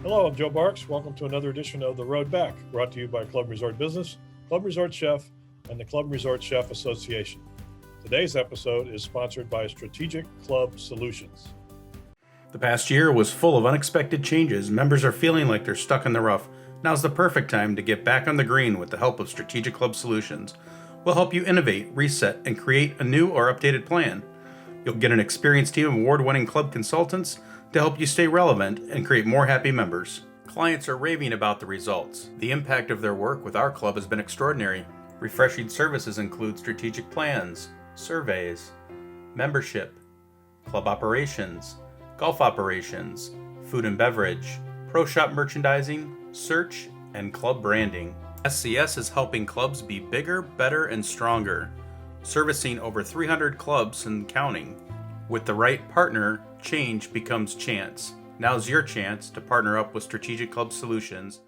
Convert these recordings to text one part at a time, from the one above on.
Hello, I'm Joe Barks. Welcome to another edition of The Road Back, brought to you by Club Resort Business, Club Resort Chef, and the Club Resort Chef Association. Today's episode is sponsored by Strategic Club Solutions. The past year was full of unexpected changes. Members are feeling like they're stuck in the rough. Now's the perfect time to get back on the green with the help of Strategic Club Solutions. We'll help you innovate, reset, and create a new or updated plan. You'll get an experienced team of award-winning club consultants to help you stay relevant and create more happy members. Clients are raving about the results. The impact of their work with our club has been extraordinary. Refreshing services include strategic plans, surveys, membership, club operations, golf operations, food and beverage, pro shop merchandising, search, and club branding. SCS is helping clubs be bigger, better, and stronger, servicing over 300 clubs and counting. With the right partner, change becomes chance. Now's your chance to partner up with Strategic Club Solutions.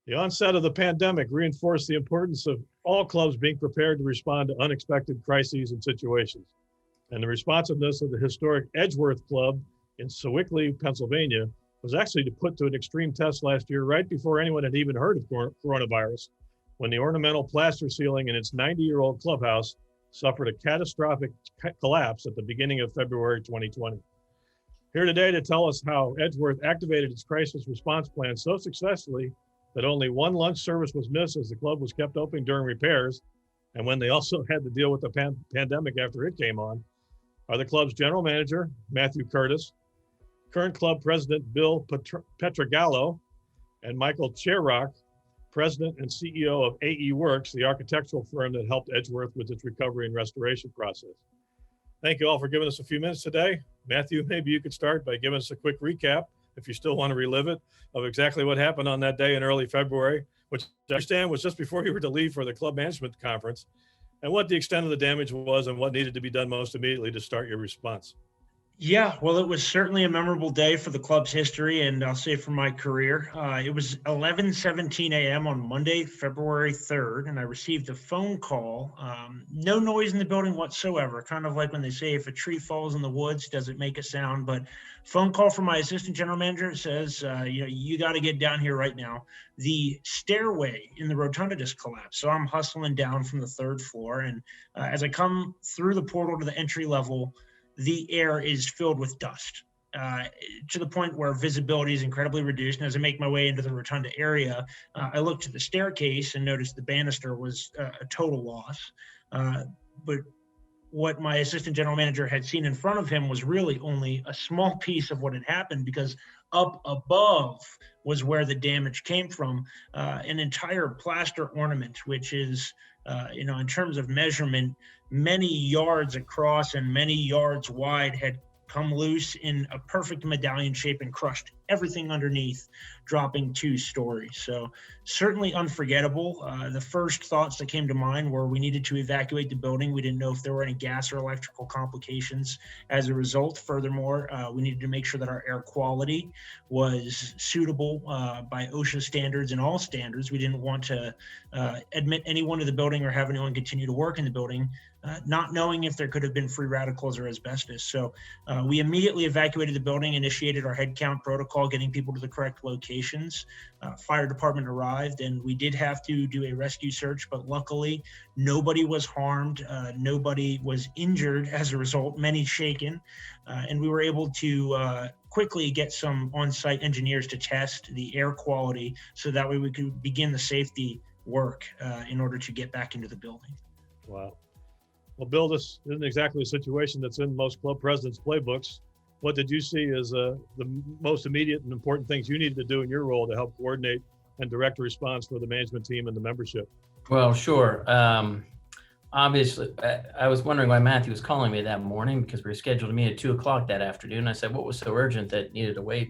The onset of the pandemic reinforced the importance of all clubs being prepared to respond to unexpected crises and situations. And the responsiveness of the historic Edgeworth Club in Sewickley, Pennsylvania, was actually put to an extreme test last year, right before anyone had even heard of coronavirus, when the ornamental plaster ceiling in its 90-year-old clubhouse suffered a catastrophic collapse at the beginning of February 2020. Here today to tell us how Edgeworth activated its crisis response plan so successfully that only one lunch service was missed as the club was kept open during repairs, and when they also had to deal with the pandemic after it came on, are the club's general manager, Matthew Curtis, current club president, Bill Petragallo, and Michael Cherrock, president and CEO of AE Works, the architectural firm that helped Edgeworth with its recovery and restoration process. Thank you all for giving us a few minutes today. Matthew, maybe you could start by giving us a quick recap, if you still want to relive it, of exactly what happened on that day in early February, which I understand was just before you were to leave for the club management conference, and what the extent of the damage was and what needed to be done most immediately to start your response. Yeah, well, it was certainly a memorable day for the club's history, and I'll say for my career. It was 11:17 a.m. on Monday, February 3rd, and I received a phone call. No noise in the building whatsoever, kind of like when they say if a tree falls in the woods, does it make a sound? But phone call from my assistant general manager says, you got to get down here right now. The stairway in the rotunda just collapsed, so I'm hustling down from the third floor, and as I come through the portal to the entry level, the air is filled with dust to the point where visibility is incredibly reduced. And as I make my way into the rotunda area, I look to the staircase and notice the banister was a total loss. But what my assistant general manager had seen in front of him was really only a small piece of what had happened, because up above was where the damage came from. An entire plaster ornament, which is, in terms of measurement, many yards across and many yards wide, had come loose in a perfect medallion shape and crushed everything underneath, dropping 2 stories. So certainly unforgettable. The first thoughts that came to mind were we needed to evacuate the building. We didn't know if there were any gas or electrical complications as a result. Furthermore, we needed to make sure that our air quality was suitable by OSHA standards and all standards. We didn't want to admit anyone to the building or have anyone continue to work in the building, not knowing if there could have been free radicals or asbestos. So we immediately evacuated the building, initiated our head count protocol, getting people to the correct locations. Fire department arrived, and we did have to do a rescue search, but luckily nobody was harmed. Nobody was injured as a result, many shaken. And we were able to quickly get some on-site engineers to test the air quality so that way we could begin the safety work in order to get back into the building. Wow. Well, Bill, this isn't exactly a situation that's in most club presidents' playbooks. What did you see as the most immediate and important things you needed to do in your role to help coordinate and direct a response for the management team and the membership? Well, sure. Obviously, I was wondering why Matthew was calling me that morning, because we were scheduled to meet at 2:00 that afternoon. I said, what was so urgent that needed to wait?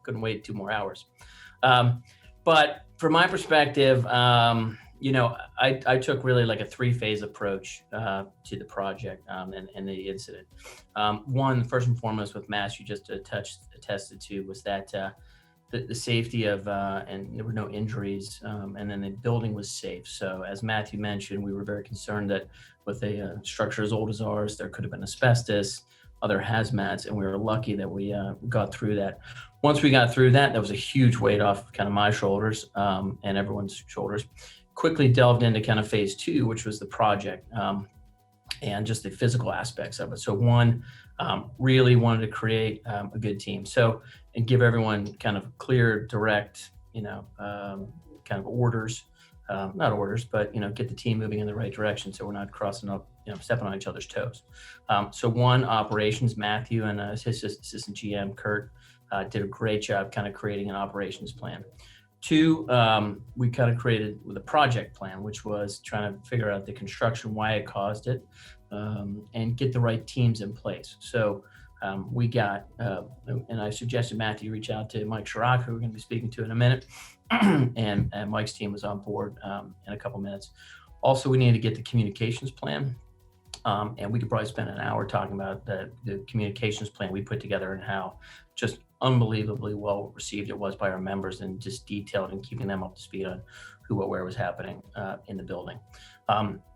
Couldn't wait 2 more hours. But from my perspective, I took really like a 3-phase approach to the project and the incident. One, first and foremost, with Mass, you just attested to, was that the safety of, and there were no injuries, and then the building was safe. So as Matthew mentioned, we were very concerned that with a structure as old as ours, there could have been asbestos. other hazmats, and we were lucky that we got through that. Once we got through that, that was a huge weight off kind of my shoulders and everyone's shoulders. Quickly delved into kind of phase 2, which was the project and just the physical aspects of it. So one, really wanted to create a good team. So, and give everyone kind of clear, direct, kind of orders, not orders, but, get the team moving in the right direction. So we're not crossing up, stepping on each other's toes. So one, operations, Matthew and his assistant GM, Kurt, did a great job kind of creating an operations plan. 2, we kind of created with a project plan, which was trying to figure out the construction, why it caused it, and get the right teams in place. So we got, and I suggested Matthew reach out to Mike Chirac, who we're going to be speaking to in a minute, and Mike's team was on board in a couple minutes. Also, we needed to get the communications plan, and we could probably spend an hour talking about the communications plan we put together and how just unbelievably well received it was by our members, and just detailed and keeping them up to speed on who, what, where was happening in the building.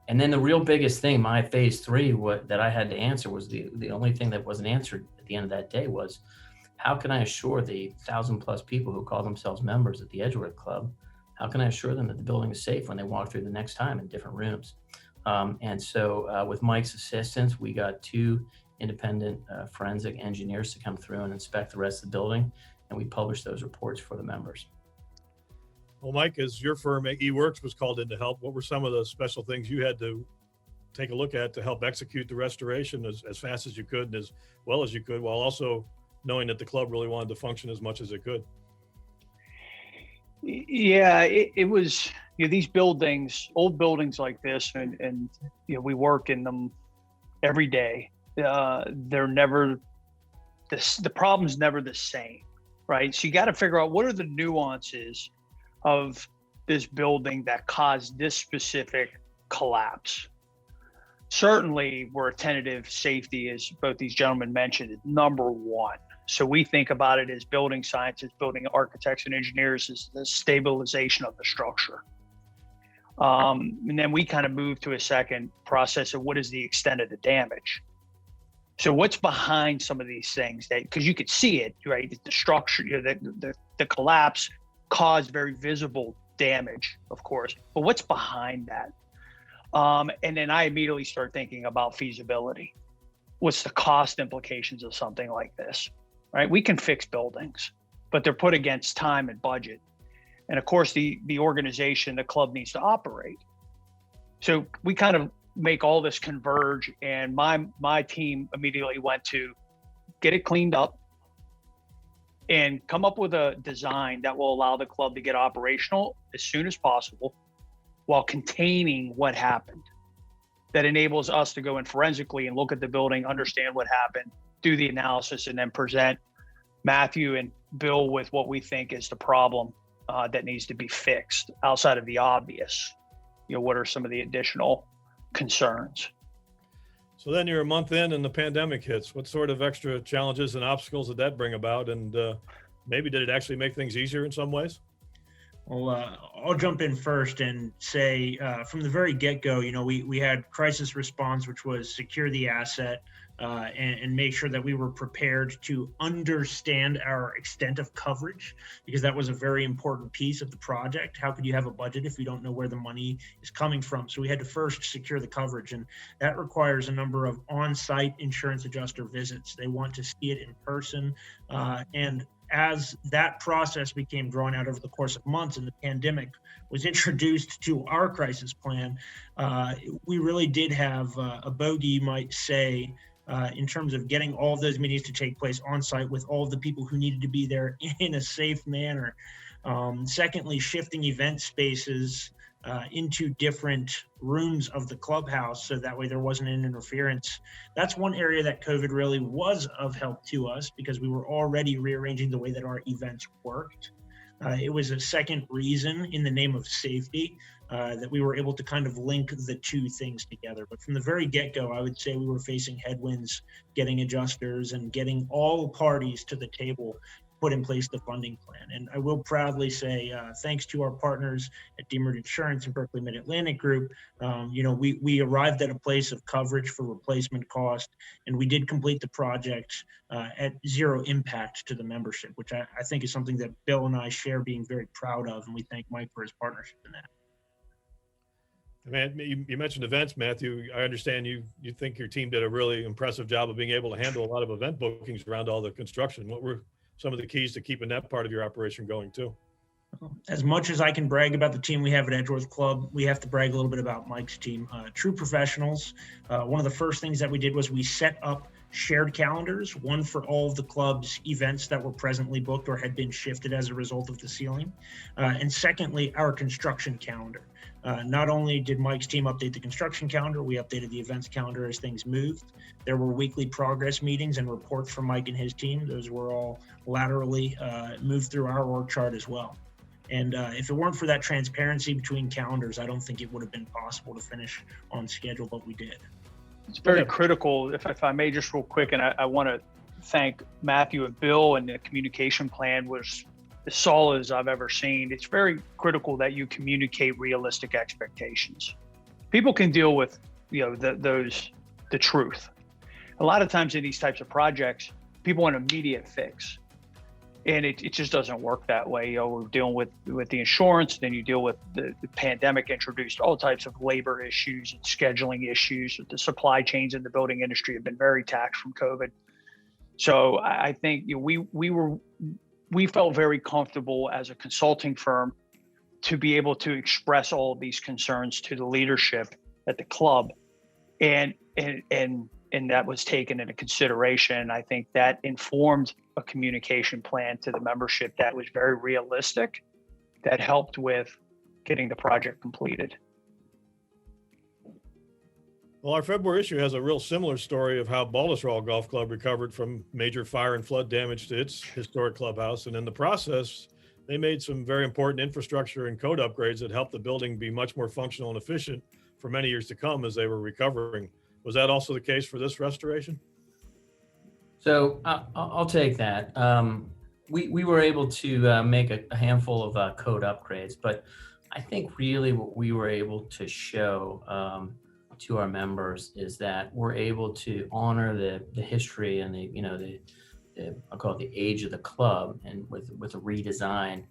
And then the real biggest thing, my phase 3, that I had to answer was the only thing that wasn't answered at the end of that day was, how can I assure the 1,000+ people who call themselves members at the Edgeworth Club, how can I assure them that the building is safe when they walk through the next time in different rooms? And so with Mike's assistance, we got 2 independent forensic engineers to come through and inspect the rest of the building, and we published those reports for the members. Well, Mike, as your firm, eWorks, was called in to help, what were some of the special things you had to take a look at to help execute the restoration as fast as you could and as well as you could, while also knowing that the club really wanted to function as much as it could? Yeah, it was, these buildings, old buildings like this, and we work in them every day. They're never, the problem's never the same, right? So you got to figure out what are the nuances of this building that caused this specific collapse. Certainly, we're attentive safety, as both these gentlemen mentioned, is number 1. So we think about it as building scientists, building architects and engineers, as the stabilization of the structure. And then we kind of move to a second process of what is the extent of the damage. So what's behind some of these things, that, because you could see it, right? The structure, the collapse caused very visible damage, of course, but what's behind that? And then I immediately start thinking about feasibility. What's the cost implications of something like this, right? We can fix buildings, but they're put against time and budget. And of course, the organization, the club, needs to operate. So we kind of make all this converge, and my team immediately went to get it cleaned up and come up with a design that will allow the club to get operational as soon as possible while containing what happened. That enables us to go in forensically and look at the building, understand what happened, do the analysis, and then present Matthew and Bill with what we think is the problem that needs to be fixed outside of the obvious. What are some of the additional concerns? So then you're a month in and the pandemic hits. What sort of extra challenges and obstacles did that bring about? And maybe did it actually make things easier in some ways? Well, I'll jump in first and say from the very get-go, we had crisis response, which was secure the asset and make sure that we were prepared to understand our extent of coverage, because that was a very important piece of the project. How could you have a budget if you don't know where the money is coming from? So we had to first secure the coverage, and that requires a number of on-site insurance adjuster visits. They want to see it in person, and as that process became drawn out over the course of months and the pandemic was introduced to our crisis plan, we really did have a bogey, you might say, in terms of getting all of those meetings to take place on site with all of the people who needed to be there in a safe manner. Secondly, shifting event spaces into different rooms of the clubhouse, so that way there wasn't an interference. That's one area that COVID really was of help to us, because we were already rearranging the way that our events worked. It was a second reason, in the name of safety, that we were able to kind of link the two things together. But from the very get-go, I would say we were facing headwinds, getting adjusters and getting all parties to the table put in place the funding plan. And I will proudly say, thanks to our partners at Deemert Insurance and Berkeley Mid-Atlantic Group, we arrived at a place of coverage for replacement cost, and we did complete the project at zero impact to the membership, which I think is something that Bill and I share being very proud of, and we thank Mike for his partnership in that. Man, you mentioned events, Matthew. I understand you think your team did a really impressive job of being able to handle a lot of event bookings around all the construction. What were some of the keys to keeping that part of your operation going too? As much as I can brag about the team we have at Edgeworth Club, we have to brag a little bit about Mike's team. True professionals. One of the first things that we did was we set up shared calendars, one for all of the club's events that were presently booked or had been shifted as a result of the ceiling. And secondly, our construction calendar. Not only did Mike's team update the construction calendar, we updated the events calendar as things moved. There were weekly progress meetings and reports from Mike and his team. Those were all laterally moved through our org chart as well. And if it weren't for that transparency between calendars, I don't think it would have been possible to finish on schedule, but we did. It's very critical, if I may just real quick, and I want to thank Matthew and Bill, and the communication plan was as solid as I've ever seen. It's very critical that you communicate realistic expectations. People can deal with, the truth. A lot of times in these types of projects, people want an immediate fix. And it just doesn't work that way. We're dealing with the insurance, then you deal with the pandemic introduced all types of labor issues and scheduling issues. The supply chains in the building industry have been very taxed from COVID. So I think we felt very comfortable as a consulting firm to be able to express all of these concerns to the leadership at the club, and that was taken into consideration. I think that informed a communication plan to the membership that was very realistic, that helped with getting the project completed. Well, our February issue has a real similar story of how Baltusrol Golf Club recovered from major fire and flood damage to its historic clubhouse. And in the process, they made some very important infrastructure and code upgrades that helped the building be much more functional and efficient for many years to come as they were recovering. Was that also the case for this restoration? So I'll take that. We were able to make a handful of code upgrades, but I think really what we were able to show to our members is that we're able to honor the history and the I'll call it the age of the club, and with a redesign,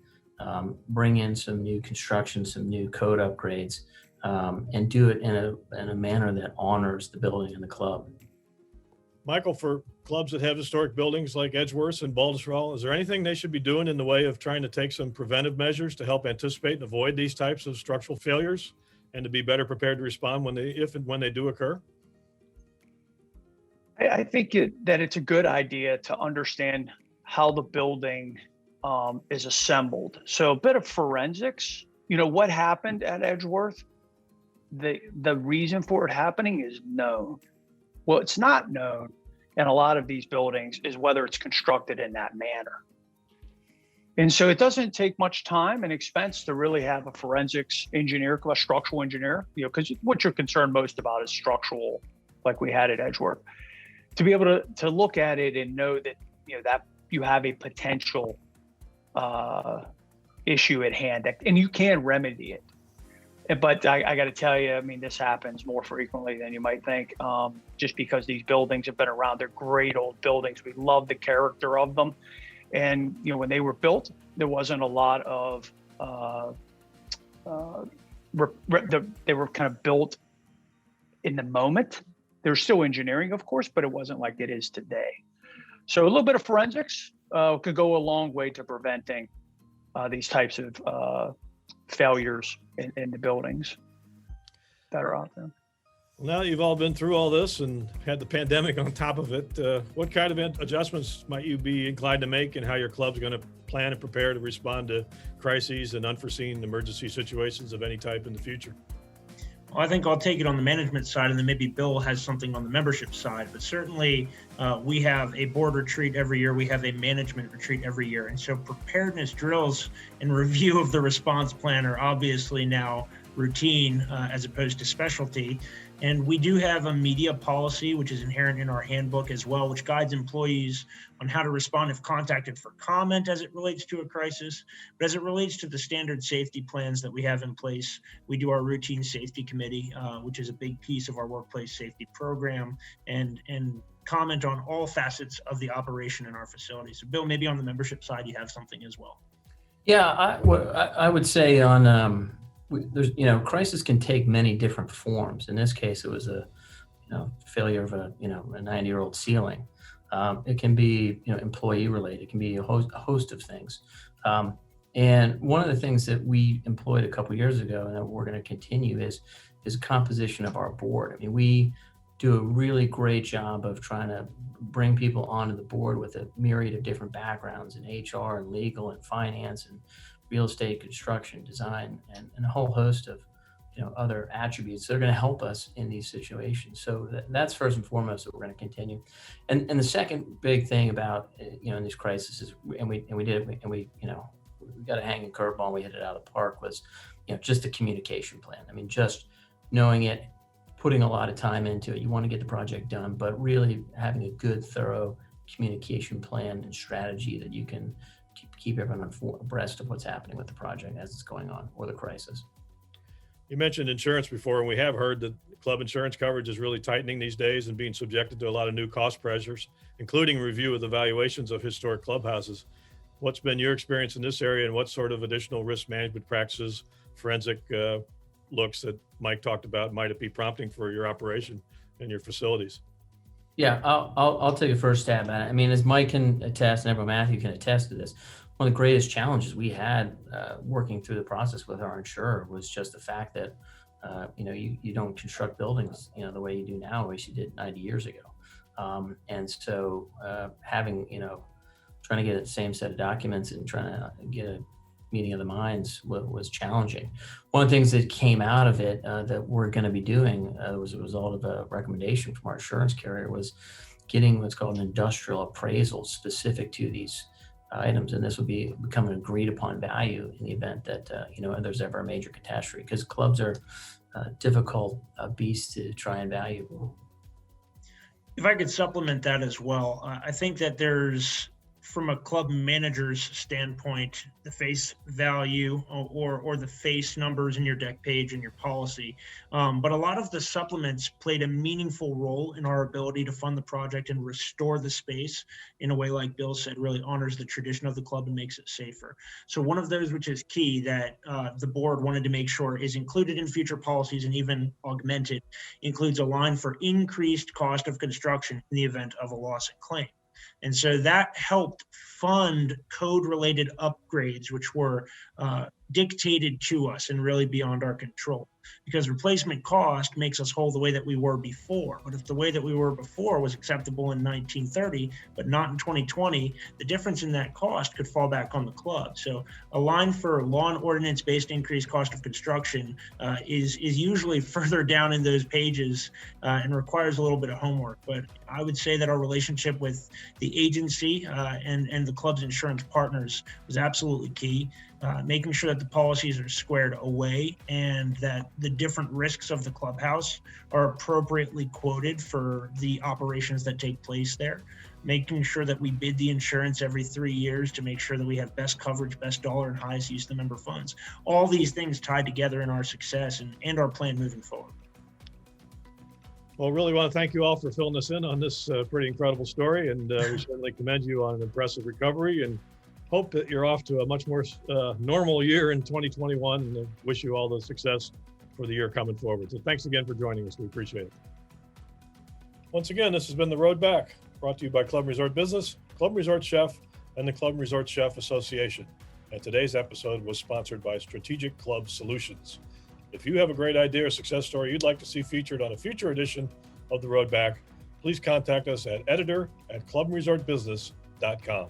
bring in some new construction, some new code upgrades, and do it in a manner that honors the building and the club. Michael, for clubs that have historic buildings like Edgeworth and Baltusrol, is there anything they should be doing in the way of trying to take some preventive measures to help anticipate and avoid these types of structural failures and to be better prepared to respond if and when they do occur? I think that it's a good idea to understand how the building is assembled. So a bit of forensics, what happened at Edgeworth, the reason for it happening is known. What's not known in a lot of these buildings is whether it's constructed in that manner. And so it doesn't take much time and expense to really have a forensics engineer, a structural engineer, because what you're concerned most about is structural, like we had at Edgeworth, to be able to look at it and know that, that you have a potential issue at hand, and you can remedy it. But I got to tell you, this happens more frequently than you might think, just because these buildings have been around. They're great old buildings. We love the character of them. And, when they were built, there wasn't a lot of, they were kind of built in the moment. There's still engineering, of course, but it wasn't like it is today. So a little bit of forensics could go a long way to preventing these types of failures in the buildings that are out there. Well, now that you've all been through all this and had the pandemic on top of it, what kind of adjustments might you be inclined to make in how your club's going to plan and prepare to respond to crises and unforeseen emergency situations of any type in the future? Well, I think I'll take it on the management side, and then maybe Bill has something on the membership side. But certainly we have a board retreat every year. We have a management retreat every year. And so preparedness drills and review of the response plan are obviously now routine as opposed to specialty. And we do have a media policy, which is inherent in our handbook as well, which guides employees on how to respond if contacted for comment as it relates to a crisis. But as it relates to the standard safety plans that we have in place, we do our routine safety committee, which is a big piece of our workplace safety program, and comment on all facets of the operation in our facility. So Bill, maybe on the membership side, you have something as well. Yeah, I would say on there's crisis can take many different forms. In this case, it was a failure of a 90-year-old ceiling. It can be employee related. It can be a host of things. And one of the things that we employed a couple of years ago, and that we're going to continue, is composition of our board. I mean, we do a really great job of trying to bring people onto the board with a myriad of different backgrounds in HR and legal and finance and real estate, construction, design, and a whole host of other attributes that are going to help us in these situations. So that's first and foremost that we're going to continue. And the second big thing about in these crises, we got a hanging curveball, we hit it out of the park, was just a communication plan. I mean, just knowing it, putting a lot of time into it. You want to get the project done, but really having a good, thorough communication plan and strategy that you can keep everyone abreast of what's happening with the project as it's going on, or the crisis. You mentioned insurance before, and we have heard that club insurance coverage is really tightening these days and being subjected to a lot of new cost pressures, including review of the valuations of historic clubhouses. What's been your experience in this area, and what sort of additional risk management practices, forensic looks that Mike talked about, might it be prompting for your operation and your facilities? Yeah, I'll take a first stab at it. I mean, as Mike can attest, and everyone, Matthew can attest to this, one of the greatest challenges we had working through the process with our insurer was just the fact that you don't construct buildings the way you do now, as you did 90 years ago, and so having trying to get the same set of documents and trying to get a meeting of the minds was challenging. One of the things that came out of it that we're going to be doing was a result of a recommendation from our insurance carrier, was getting what's called an industrial appraisal specific to these items, and this will become an agreed upon value in the event that there's ever a major catastrophe, because clubs are difficult beasts to try and value. If I could supplement that as well, I think that there's, from a club manager's standpoint, the face value or the face numbers in your deck page and your policy. But a lot of the supplements played a meaningful role in our ability to fund the project and restore the space in a way, like Bill said, really honors the tradition of the club and makes it safer. So one of those, which is key, that the board wanted to make sure is included in future policies and even augmented, includes a line for increased cost of construction in the event of a loss and claim. And so that helped fund code-related upgrades, which were dictated to us and really beyond our control, because replacement cost makes us whole the way that we were before. But if the way that we were before was acceptable in 1930, but not in 2020, the difference in that cost could fall back on the club. So a line for law and ordinance-based increased cost of construction is usually further down in those pages and requires a little bit of homework. But I would say that our relationship with the agency and the club's insurance partners was absolutely key. Making sure that the policies are squared away and that the different risks of the clubhouse are appropriately quoted for the operations that take place there. Making sure that we bid the insurance every 3 years to make sure that we have best coverage, best dollar, and highest use of the member funds. All these things tied together in our success and our plan moving forward. Well, really want to thank you all for filling us in on this pretty incredible story, and we certainly commend you on an impressive recovery, and hope that you're off to a much more normal year in 2021, and wish you all the success for the year coming forward. So thanks again for joining us. We appreciate it. Once again, this has been The Road Back, brought to you by Club Resort Business, Club Resort Chef, and the Club Resort Chef Association. And today's episode was sponsored by Strategic Club Solutions. If you have a great idea or success story you'd like to see featured on a future edition of The Road Back, please contact us at editor@clubresortbusiness.com.